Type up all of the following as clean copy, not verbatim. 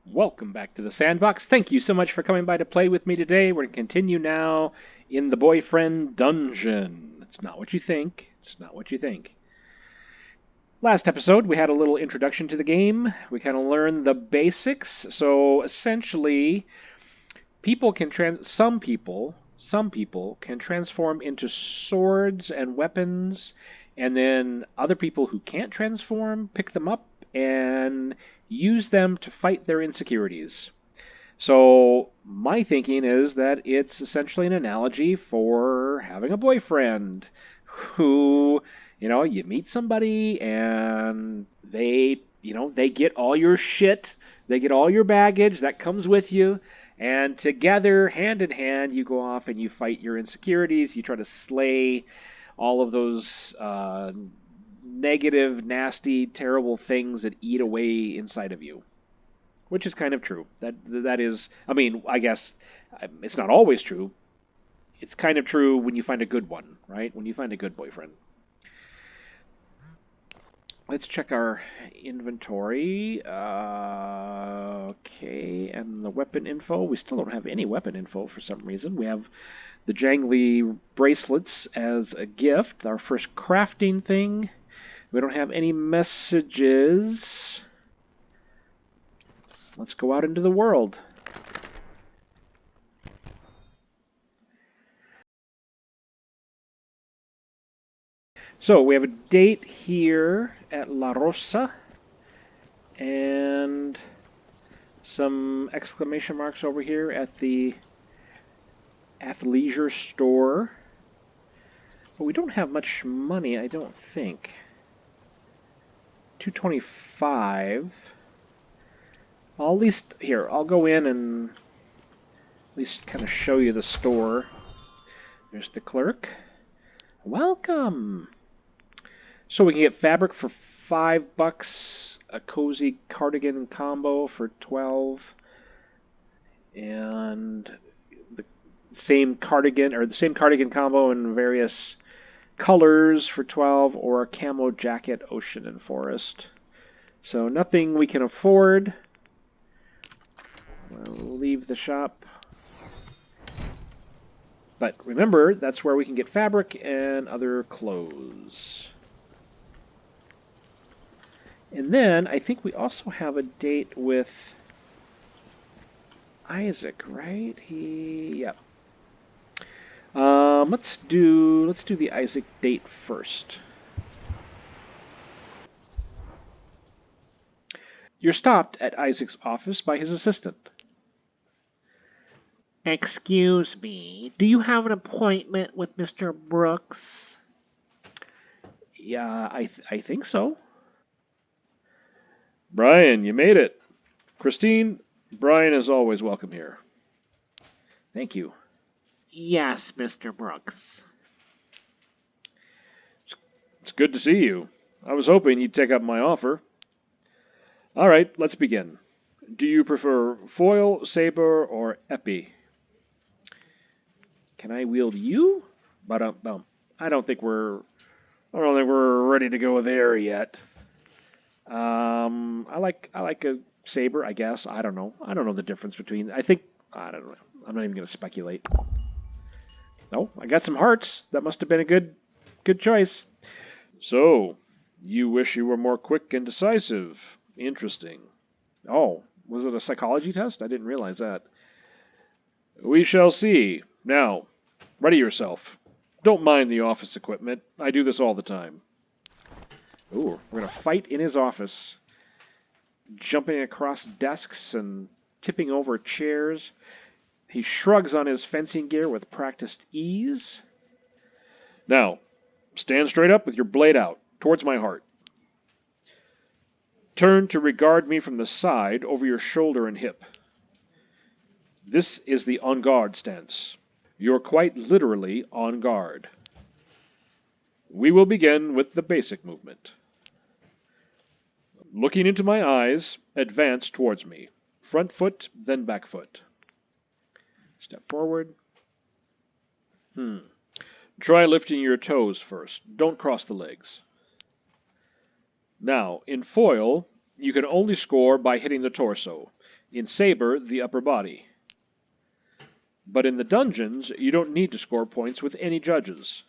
Welcome back to the sandbox. Thank you so much for coming by to play with me today. We're going to continue now in the boyfriend dungeon. It's not what you think. It's not what you think. Last episode, we had a little introduction to the game. We kind of learned the basics. So essentially, some people can transform into swords and weapons, and then other people who can't transform pick them up and use them to fight their insecurities. So my thinking is that it's essentially an analogy for having a boyfriend who, you meet somebody and they get all your shit, they get all your baggage that comes with you, and together, hand in hand, you go off and you fight your insecurities. You try to slay all of those negative, nasty, terrible things that eat away inside of you, which is kind of true. That is, I mean, I guess it's not always true. It's kind of true when you find a good one, right? When you find a good boyfriend. Let's check our inventory. Okay, and the weapon info. We still don't have any weapon info for some reason. We have the jangly bracelets as a gift, our first crafting thing. We don't have any messages. Let's go out into the world. So we have a date here at La Rosa and some exclamation marks over here at the athleisure store. But we don't have much money, I don't think. 225. I'll at least here, I'll go in and at least kind of show you the store. There's the clerk. Welcome. So we can get fabric for $5, a cozy cardigan combo for 12, and the same cardigan combo in various colors for 12, or a camo jacket, ocean and forest. So nothing we can afford. We'll leave the shop. But remember, that's where we can get fabric and other clothes. And then I think we also have a date with Isaac, right? Yep. Let's do the Isaac date first. You're stopped at Isaac's office by his assistant. Excuse me, do you have an appointment with Mr. Brooks? Yeah, I think so. Brian, you made it. Christine, Brian is always welcome here. Thank you. Yes, Mr. Brooks. It's good to see you. I was hoping you'd take up my offer. All right, let's begin. Do you prefer foil, saber, or épée? Can I wield you? But I don't think we're ready to go there yet. I like a saber, I guess. I don't know. I don't know the difference between. I don't know. I'm not even going to speculate. Oh, I got some hearts. That must have been a good choice. So, you wish you were more quick and decisive. Interesting. Oh, was it a psychology test? I didn't realize that. We shall see. Now, ready yourself. Don't mind the office equipment. I do this all the time. Ooh, we're going to fight in his office. Jumping across desks and tipping over chairs. He shrugs on his fencing gear with practiced ease. Now, stand straight up with your blade out, towards my heart. Turn to regard me from the side, over your shoulder and hip. This is the on guard stance. You're quite literally on guard. We will begin with the basic movement. Looking into my eyes, advance towards me. Front foot, then back foot. Step forward. Try lifting your toes first. Don't cross the legs. Now, in foil, you can only score by hitting the torso. In Saber, the upper body. But in the dungeons, you don't need to score points with any judges.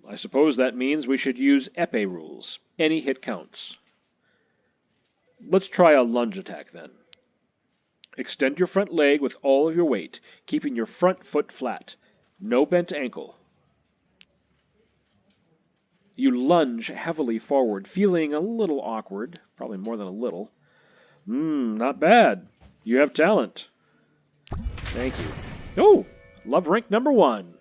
I suppose that means we should use épée rules. Any hit counts. Let's try a lunge attack then. Extend your front leg with all of your weight, keeping your front foot flat. No bent ankle. You lunge heavily forward, feeling a little awkward, probably more than a little. Not bad. You have talent. Thank you. Oh, love rank number 1.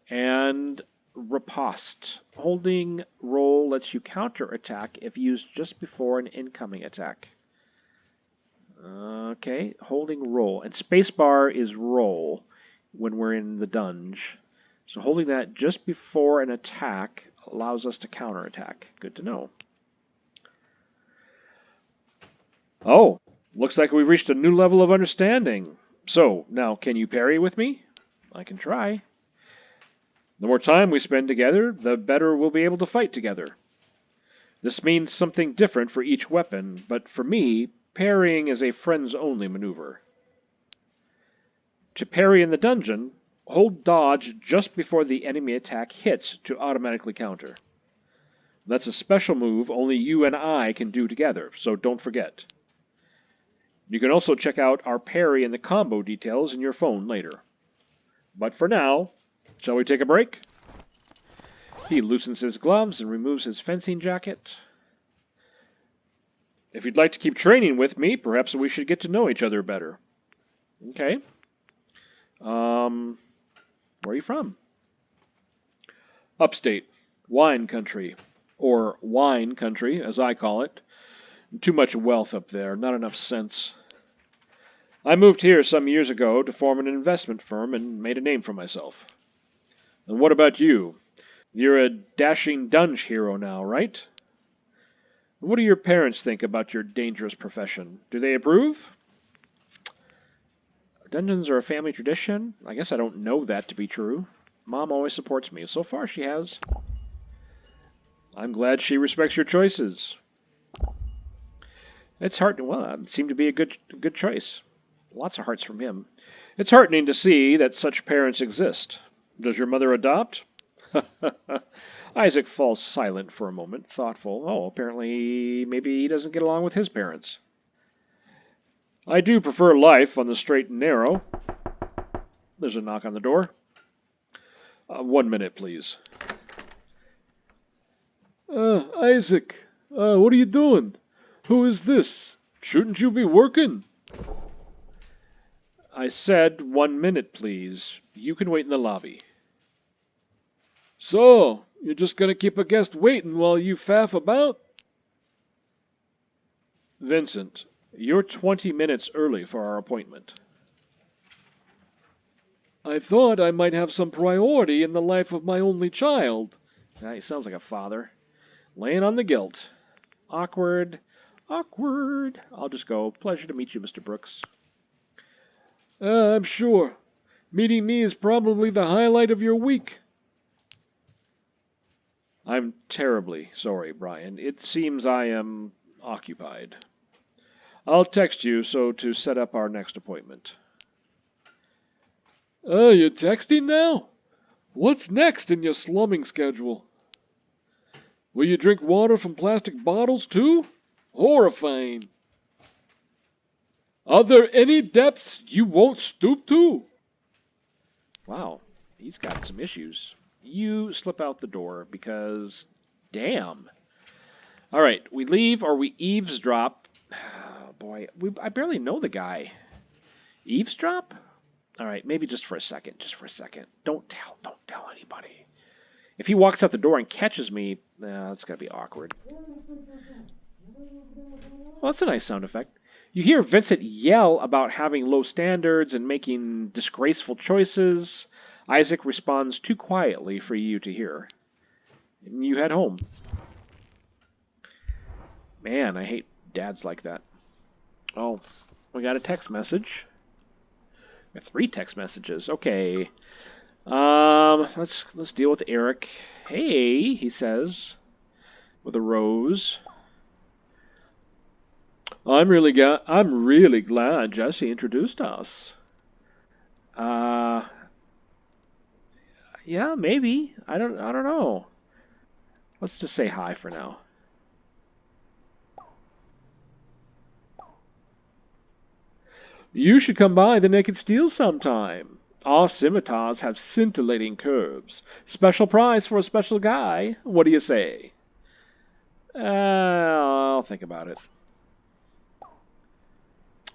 And riposte. Holding roll lets you counterattack if used just before an incoming attack. Okay, holding roll. And spacebar is roll when we're in the dunge. So holding that just before an attack allows us to counterattack. Good to know. Oh, looks like we've reached a new level of understanding. So, now can you parry with me? I can try. The more time we spend together, the better we'll be able to fight together. This means something different for each weapon, but for me, parrying is a friends-only maneuver. To parry in the dungeon, hold dodge just before the enemy attack hits to automatically counter. That's a special move only you and I can do together, so don't forget. You can also check out our parry and the combo details in your phone later. But for now, shall we take a break? He loosens his gloves and removes his fencing jacket. If you'd like to keep training with me, perhaps we should get to know each other better. Okay. Where are you from? Upstate. Wine country. Or wine country, as I call it. Too much wealth up there, not enough sense. I moved here some years ago to form an investment firm and made a name for myself. And what about you? You're a dashing dunge hero now, right? What do your parents think about your dangerous profession? Do they approve? Dungeons are a family tradition? I guess I don't know that to be true. Mom always supports me. So far she has. I'm glad she respects your choices. It's heartening. Well, it seemed to be a good choice. Lots of hearts from him. It's heartening to see that such parents exist. Does your mother adopt? Isaac falls silent for a moment, thoughtful. Oh, apparently maybe he doesn't get along with his parents. I do prefer life on the straight and narrow. There's a knock on the door. 1 minute, please. Isaac, what are you doing? Who is this? Shouldn't you be working? I said 1 minute, please. You can wait in the lobby. So, you're just gonna keep a guest waiting while you faff about? Vincent, you're 20 minutes early for our appointment. I thought I might have some priority in the life of my only child. He sounds like a father. Laying on the guilt. Awkward. Awkward. I'll just go. Pleasure to meet you, Mr. Brooks. I'm sure. Meeting me is probably the highlight of your week. I'm terribly sorry, Brian. It seems I am occupied. I'll text you to set up our next appointment. You're texting now? What's next in your slumming schedule? Will you drink water from plastic bottles too? Horrifying. Are there any depths you won't stoop to? Wow, he's got some issues. You slip out the door because, damn. All right, we leave or we eavesdrop. Oh, boy, I barely know the guy. Eavesdrop? All right, maybe just for a second. Just for a second. Don't tell anybody. If he walks out the door and catches me, that's going to be awkward. Well, that's a nice sound effect. You hear Vincent yell about having low standards and making disgraceful choices. Isaac responds too quietly for you to hear. And you head home. Man, I hate dads like that. Oh, we got a text message. 3 text messages. Okay. Let's deal with Eric. Hey, he says. with a rose. I'm really glad Jesse introduced us. Uh, yeah, maybe. I don't know. Let's just say hi for now. You should come by the Naked Steel sometime. Our scimitars have scintillating curves. Special price for a special guy. What do you say? I'll think about it.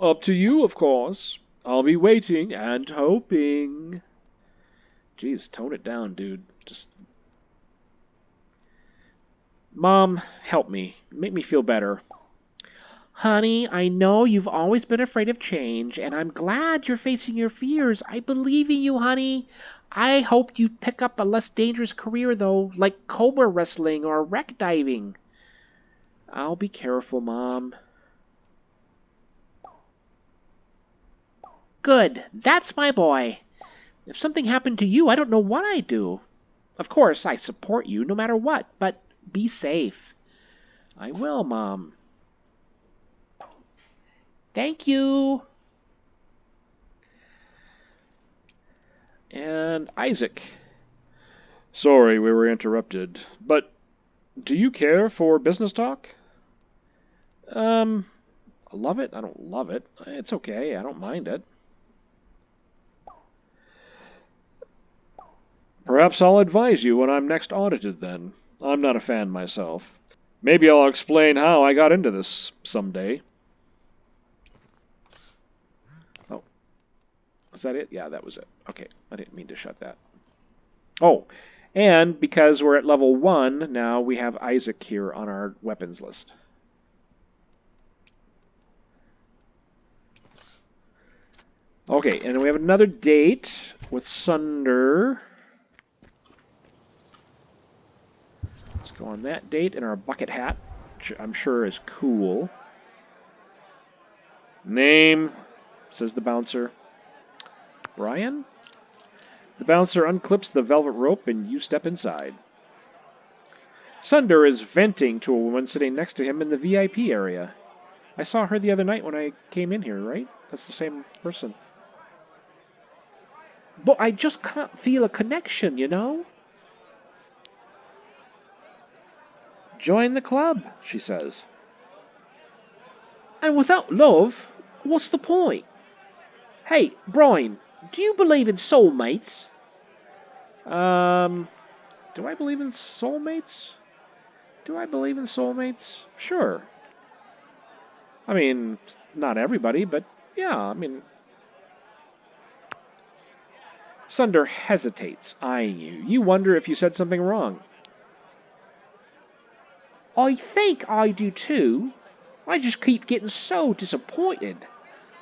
Up to you, of course. I'll be waiting and hoping. Jeez, tone it down, dude. Just. Mom, help me. Make me feel better. Honey, I know you've always been afraid of change, and I'm glad you're facing your fears. I believe in you, honey. I hope you pick up a less dangerous career, though, like cobra wrestling or wreck diving. I'll be careful, Mom. Good. That's my boy. If something happened to you, I don't know what I'd do. Of course, I support you no matter what, but be safe. I will, Mom. Thank you. And Isaac. Sorry we were interrupted, but do you care for business talk? I love it. I don't love it. It's okay. I don't mind it. Perhaps I'll advise you when I'm next audited then. I'm not a fan myself. Maybe I'll explain how I got into this someday. Oh. Was that it? Yeah, that was it. Okay. I didn't mean to shut that. Oh. And because we're at level 1, now we have Isaac here on our weapons list. Okay, and we have another date with Sunder. Let's go on that date in our bucket hat, which I'm sure is cool. Name, says the bouncer. Brian? The bouncer unclips the velvet rope and you step inside. Sunder is venting to a woman sitting next to him in the VIP area. I saw her the other night when I came in here, right? That's the same person. But I just can't feel a connection, you know? Join the club, she says. And without love, what's the point? Hey, Brian, do you believe in soulmates? Do I believe in soulmates? Do I believe in soulmates? Sure. I mean, not everybody, but yeah, I mean... Sunder hesitates, eyeing you. You wonder if you said something wrong. I think I do too. I just keep getting so disappointed.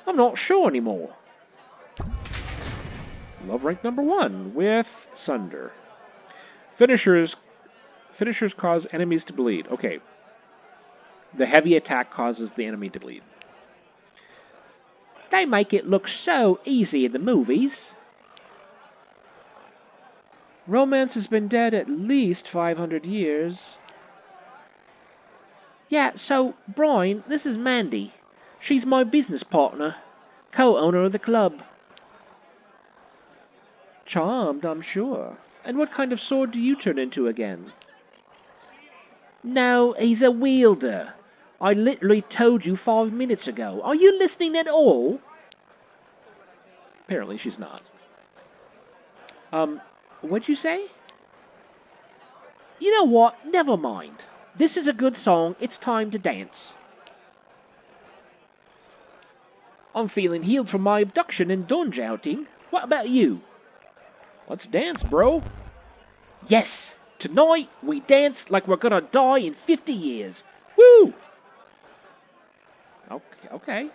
I'm not sure anymore. Love rank number 1 with Sunder. Finishers cause enemies to bleed. Okay. The heavy attack causes the enemy to bleed. They make it look so easy in the movies. Romance has been dead at least 500 years. Yeah, so, Brian, this is Mandy. She's my business partner, co-owner of the club. Charmed, I'm sure. And what kind of sword do you turn into again? No, he's a wielder. I literally told you 5 minutes ago. Are you listening at all? Apparently she's not. What'd you say? You know what? Never mind. This is a good song. It's time to dance. I'm feeling healed from my abduction and dungeon outing. What about you? Let's dance, bro. Yes, tonight we dance like we're gonna die in 50 years. Woo! Okay.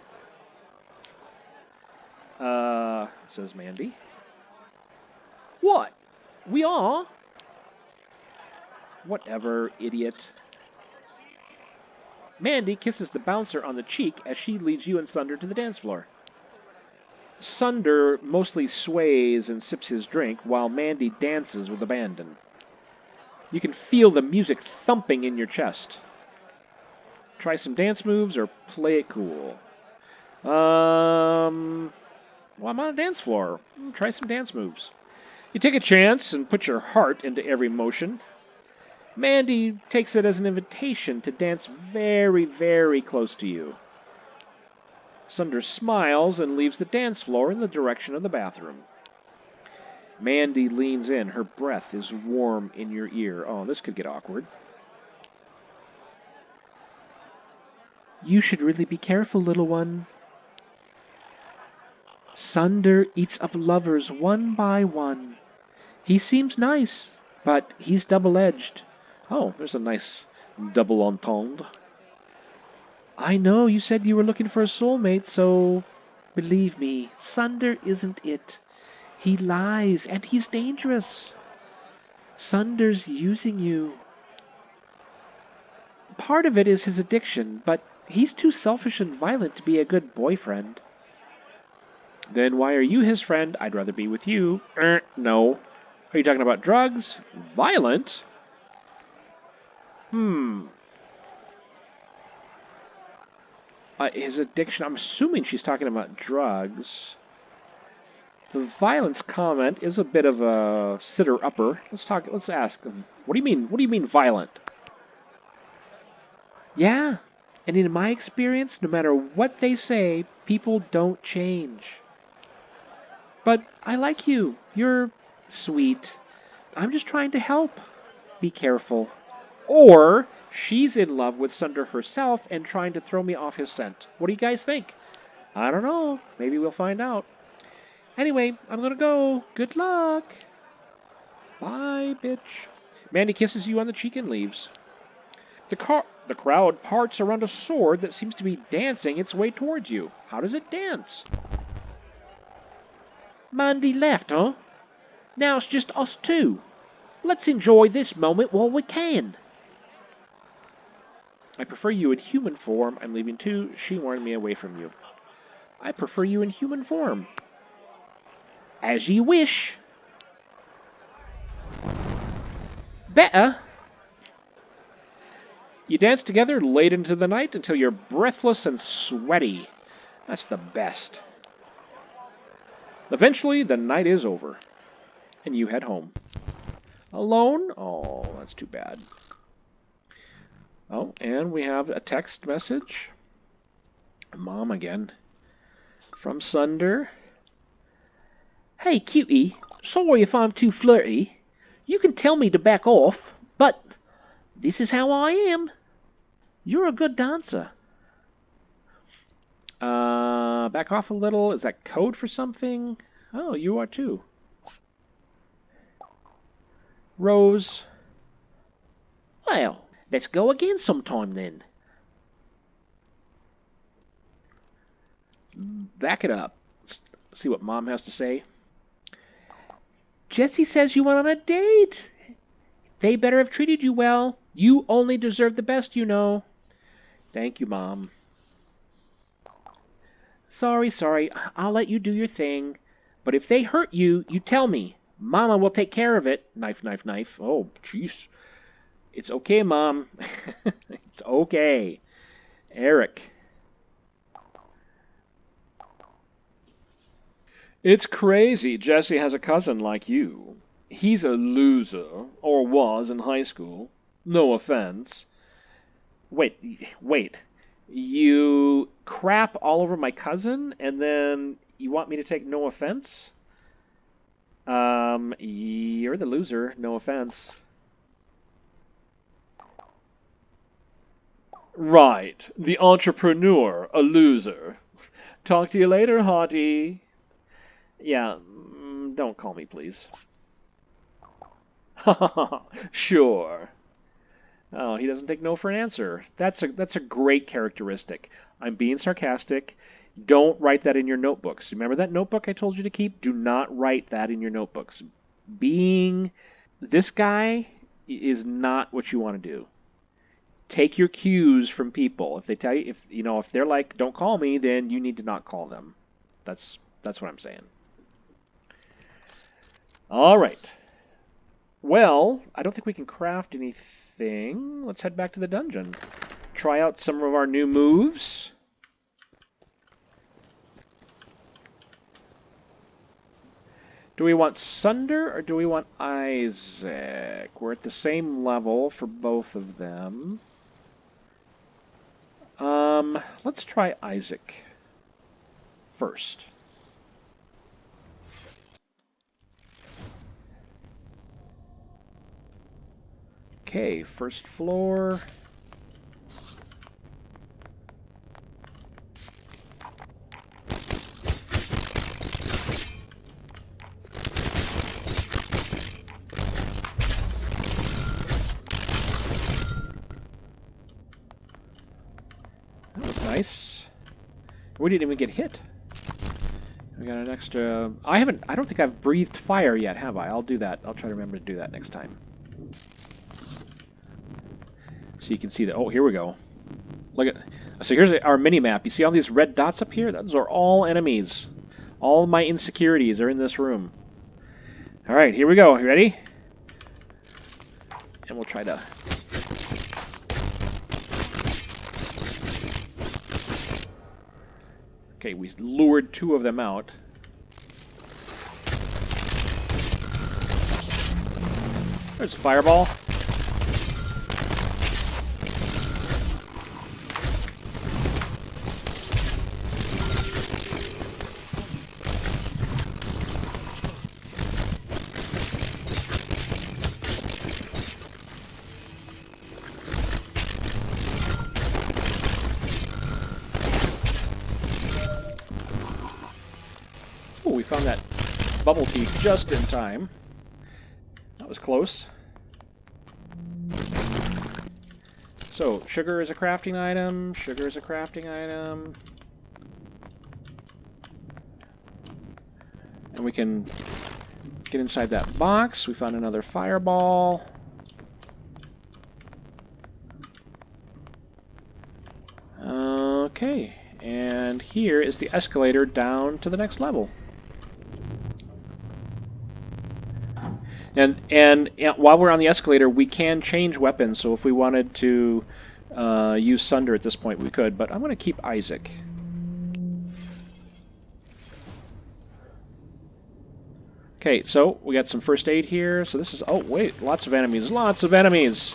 Says Mandy. What? We are? Whatever, idiot. Mandy kisses the bouncer on the cheek as she leads you and Sunder to the dance floor. Sunder mostly sways and sips his drink while Mandy dances with abandon. You can feel the music thumping in your chest. Try some dance moves or play it cool. Well, I'm on a dance floor. Try some dance moves. You take a chance and put your heart into every motion. Mandy takes it as an invitation to dance very, very close to you. Sunder smiles and leaves the dance floor in the direction of the bathroom. Mandy leans in. Her breath is warm in your ear. Oh, this could get awkward. You should really be careful, little one. Sunder eats up lovers one by one. He seems nice, but he's double-edged. Oh, there's a nice double entendre. I know you said you were looking for a soulmate, so believe me, Sunder isn't it. He lies, and he's dangerous. Sunder's using you. Part of it is his addiction, but he's too selfish and violent to be a good boyfriend. Then why are you his friend? I'd rather be with you. No. Are you talking about drugs? Violent? His addiction, I'm assuming she's talking about drugs. The violence comment is a bit of a sitter-upper. Let's ask him. What do you mean violent? Yeah, and in my experience, no matter what they say, people don't change. But I like you. You're sweet. I'm just trying to help. Be careful. Or she's in love with Sunder herself and trying to throw me off his scent. What do you guys think? I don't know. Maybe we'll find out. Anyway, I'm gonna go. Good luck. Bye, bitch. Mandy kisses you on the cheek and leaves. The crowd parts around a sword that seems to be dancing its way towards you. How does it dance? Mandy left, huh? Now it's just us two. Let's enjoy this moment while we can. I prefer you in human form. I'm leaving too. She warned me away from you. I prefer you in human form. As you wish. Better. You dance together late into the night until you're breathless and sweaty. That's the best. Eventually, the night is over, and you head home. Alone? Oh, that's too bad. Oh, and we have a text message. Mom again. From Sunder. Hey, cutie. Sorry if I'm too flirty. You can tell me to back off, but this is how I am. You're a good dancer. Back off a little. Is that code for something? Oh, you are too. Rose. Well, let's go again sometime then. Back it up. Let's see what Mom has to say. Jessie says you went on a date. They better have treated you well. You only deserve the best, you know. Thank you, Mom. Sorry. I'll let you do your thing. But if they hurt you, you tell me. Mama will take care of it. Knife. Oh, jeez. It's okay, Mom. It's okay. Eric. It's crazy Jesse has a cousin like you. He's a loser, or was in high school. No offense. Wait. You crap all over my cousin, and then you want me to take no offense? You're the loser, no offense. Right, the entrepreneur, a loser. Talk to you later, hottie. Yeah, don't call me, please. Sure. Oh, he doesn't take no for an answer. That's a great characteristic. I'm being sarcastic. Don't write that in your notebooks. Remember that notebook I told you to keep? Do not write that in your notebooks. Being this guy is not what you want to do. Take your cues from people. If they tell you, if they're like, don't call me, then you need to not call them. That's what I'm saying. All right. Well, I don't think we can craft anything. Let's head back to the dungeon. Try out some of our new moves. Do we want Sunder or do we want Isaac? We're at the same level for both of them. Let's try Isaac first. Okay, first floor. That was nice. We didn't even get hit. We got an extra... I don't think I've breathed fire yet, have I? I'll do that. I'll try to remember to do that next time. So you can see that. Oh, here we go. Look at... So here's our mini-map. You see all these red dots up here? Those are all enemies. All my insecurities are in this room. Alright, here we go. You ready? And we'll try to... Okay, we lured 2 of them out. There's a fireball. Oh, we found that bubble tea just in time. That was close. So, sugar is a crafting item, sugar is a crafting item. And we can get inside that box. We found another fireball. Okay, and here is the escalator down to the next level. And while we're on the escalator, we can change weapons. So if we wanted to use Sunder at this point, we could. But I'm going to keep Isaac. Okay, so we got some first aid here. So this is... Oh, wait. Lots of enemies. Lots of enemies.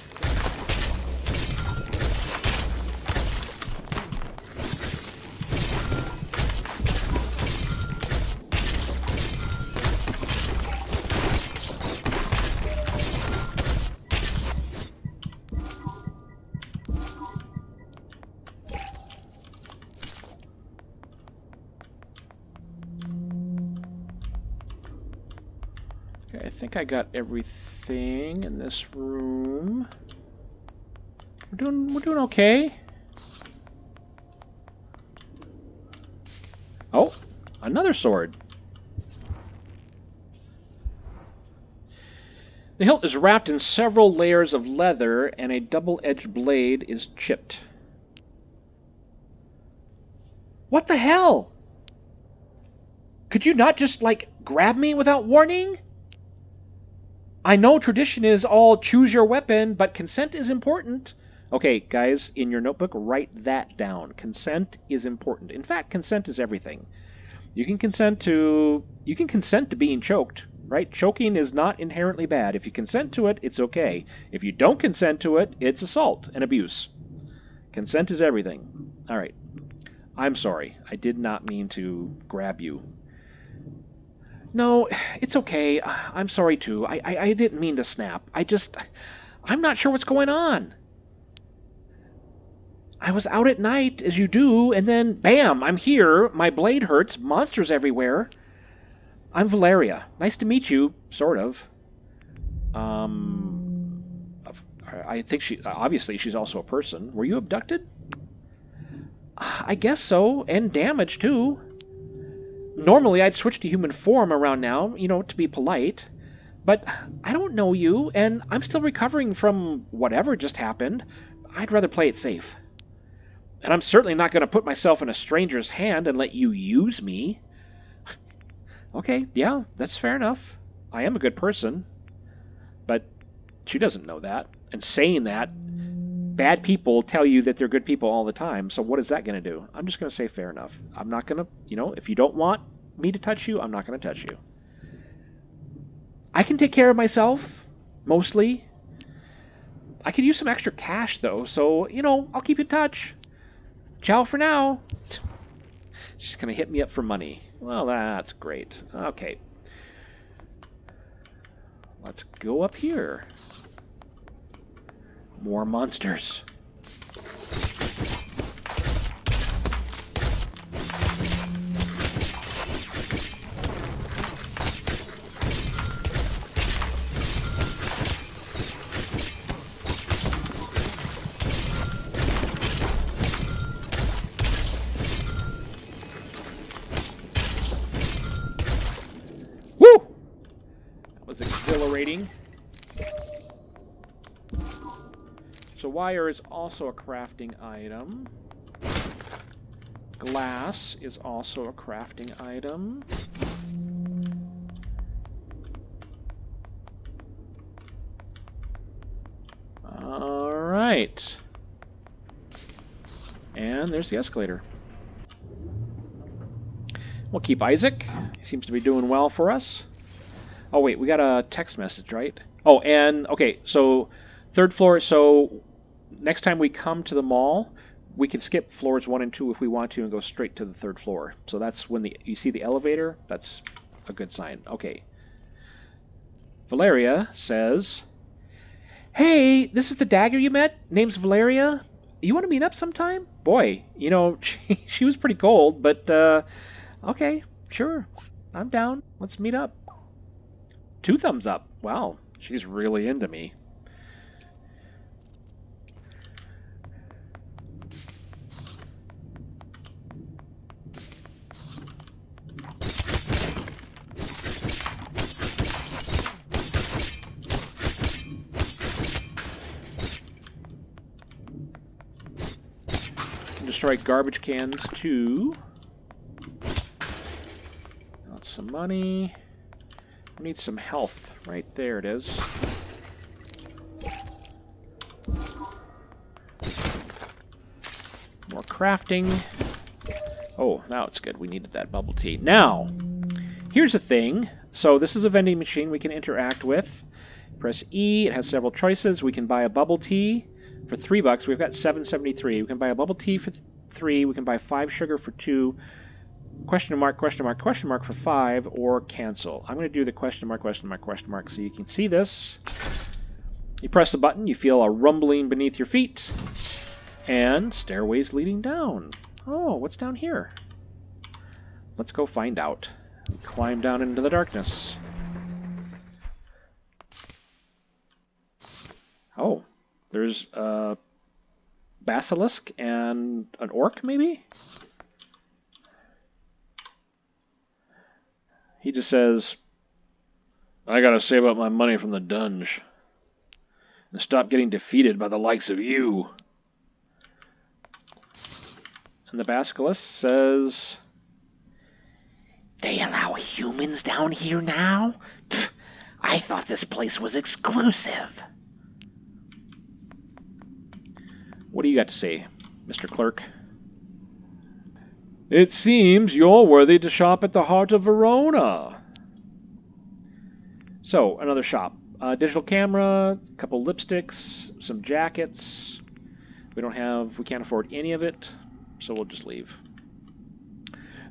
I think I got everything in this room. We're doing okay. Oh, another sword. The hilt is wrapped in several layers of leather, and a double-edged blade is chipped. What the hell? Could you not just, like, grab me without warning? I know tradition is all choose your weapon, but consent is important. Okay, guys, in your notebook, write that down. Consent is important. In fact, consent is everything. You can consent to being choked, right? Choking is not inherently bad. If you consent to it, it's okay. If you don't consent to it, it's assault and abuse. Consent is everything. All right. I'm sorry. I did not mean to grab you. No, it's okay. I'm sorry, too. I didn't mean to snap. I'm not sure what's going on. I was out at night, as you do, and then, bam, I'm here. My blade hurts. Monsters everywhere. I'm Valeria. Nice to meet you, sort of. I think obviously she's also a person. Were you abducted? I guess so, and damaged, too. Normally, I'd switch to human form around now, to be polite. But I don't know you, and I'm still recovering from whatever just happened. I'd rather play it safe. And I'm certainly not going to put myself in a stranger's hand and let you use me. Okay, yeah, that's fair enough. I am a good person. But she doesn't know that. And saying that, bad people tell you that they're good people all the time. So what is that going to do? I'm just going to say fair enough. I'm not going to, if you don't want me to touch you, I'm not going to touch you. I can take care of myself, mostly. I could use some extra cash, though, so, I'll keep in touch. Ciao for now. She's going to hit me up for money. Well, that's great. Okay. Let's go up here. More monsters. Exhilarating. So wire is also a crafting item. Glass is also a crafting item. All right. And there's the escalator. We'll keep Isaac. He seems to be doing well for us. Oh, wait, we got a text message, right? Oh, and, okay, so third floor. So next time we come to the mall, we can skip floors 1 and 2 if we want to and go straight to the third floor. So that's when you see the elevator. That's a good sign. Okay. Valeria says, "Hey, this is the dagger you met. Name's Valeria. You want to meet up sometime?" Boy, she was pretty cold, but okay, sure. I'm down. Let's meet up. 2 thumbs up. Wow, she's really into me. Can destroy garbage cans too. Got some money. We need some health. Right there it is. More crafting. Oh, now it's good. We needed that bubble tea. Now, here's the thing. So this is a vending machine we can interact with. Press E. It has several choices. We can buy a bubble tea for $3. We've got $7.73. We can buy a bubble tea for 3. We can buy 5 sugar for 2. Question mark, question mark, question mark for 5, or cancel. I'm going to do the question mark, question mark, question mark so you can see this. You press the button, you feel a rumbling beneath your feet, and stairways leading down. Oh, what's down here? Let's go find out. Climb down into the darkness. Oh, there's a basilisk and an orc, maybe? He just says, "I gotta save up my money from the dungeon and stop getting defeated by the likes of you." And the basilisk says, "They allow humans down here now? Pfft, I thought this place was exclusive." "What do you got to say, Mr. Clerk?" "It seems you're worthy to shop at the heart of Verona." So, another shop. Digital camera, a couple lipsticks, some jackets. We can't afford any of it, so we'll just leave.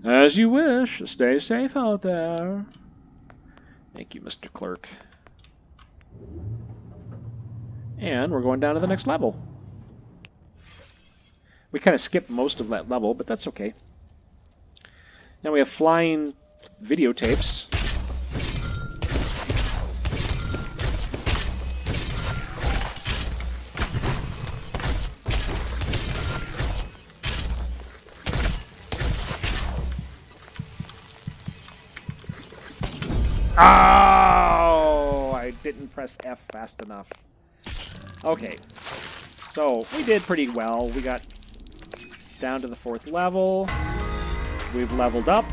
"As you wish. Stay safe out there." Thank you, Mr. Clerk. And we're going down to the next level. We kind of skipped most of that level, but that's okay. Now we have flying videotapes. Oh! I didn't press F fast enough. Okay. So, we did pretty well. We got down to the 4th level. We've leveled up.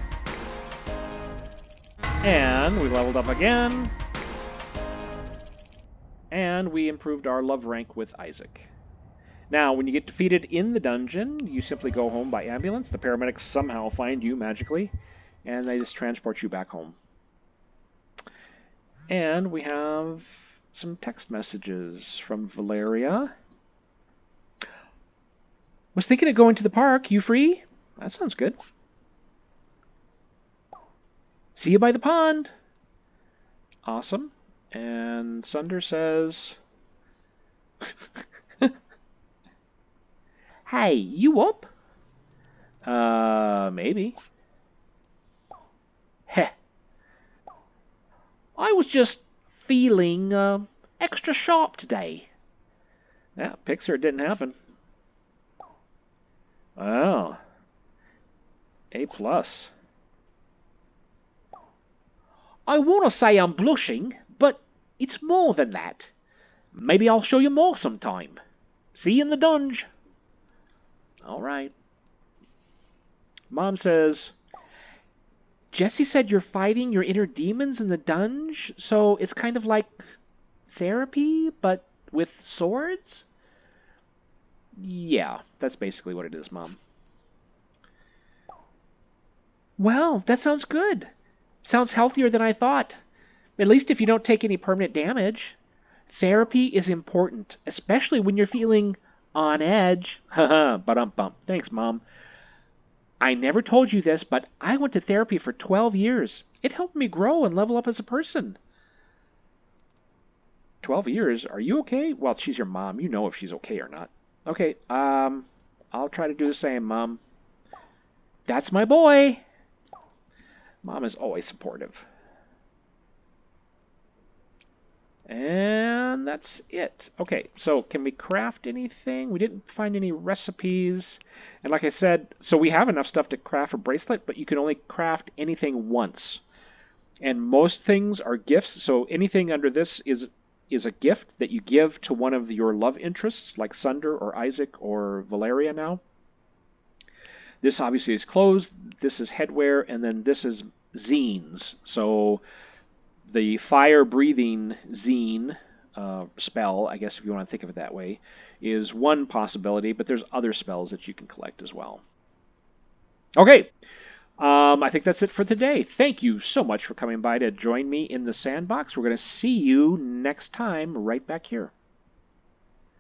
And we leveled up again. And we improved our love rank with Isaac. Now, when you get defeated in the dungeon, you simply go home by ambulance. The paramedics somehow find you magically, and they just transport you back home. And we have some text messages from Valeria. Was thinking of going to the park. You free? That sounds good. See you by the pond. Awesome. And Sunder says, hey, you up? Maybe. Heh. I was just feeling extra sharp today. Yeah, Pixar, it didn't happen. Oh. A+. I want to say I'm blushing, but it's more than that. Maybe I'll show you more sometime. See you in the dunge. All right. Mom says, Jesse said you're fighting your inner demons in the dunge, so it's kind of like therapy, but with swords? Yeah, that's basically what it is, Mom. Well, that sounds good. Sounds healthier than I thought. At least if you don't take any permanent damage. Therapy is important, especially when you're feeling on edge. Haha, ba-dum-bum. Thanks, Mom. I never told you this, but I went to therapy for 12 years. It helped me grow and level up as a person. 12 years? Are you okay? Well, she's your mom. You know if she's okay or not. Okay, I'll try to do the same, Mom. That's my boy. Mom is always supportive. And that's it. Okay, so can we craft anything? We didn't find any recipes. And like I said, so we have enough stuff to craft a bracelet, but you can only craft anything once. And most things are gifts, so anything under this is a gift that you give to one of your love interests, like Sunder or Isaac or Valeria now. This obviously is clothes, this is headwear, and then this is zines. So the fire-breathing zine spell, I guess if you want to think of it that way, is one possibility, but there's other spells that you can collect as well. Okay, I think that's it for today. Thank you so much for coming by to join me in the sandbox. We're going to see you next time right back here.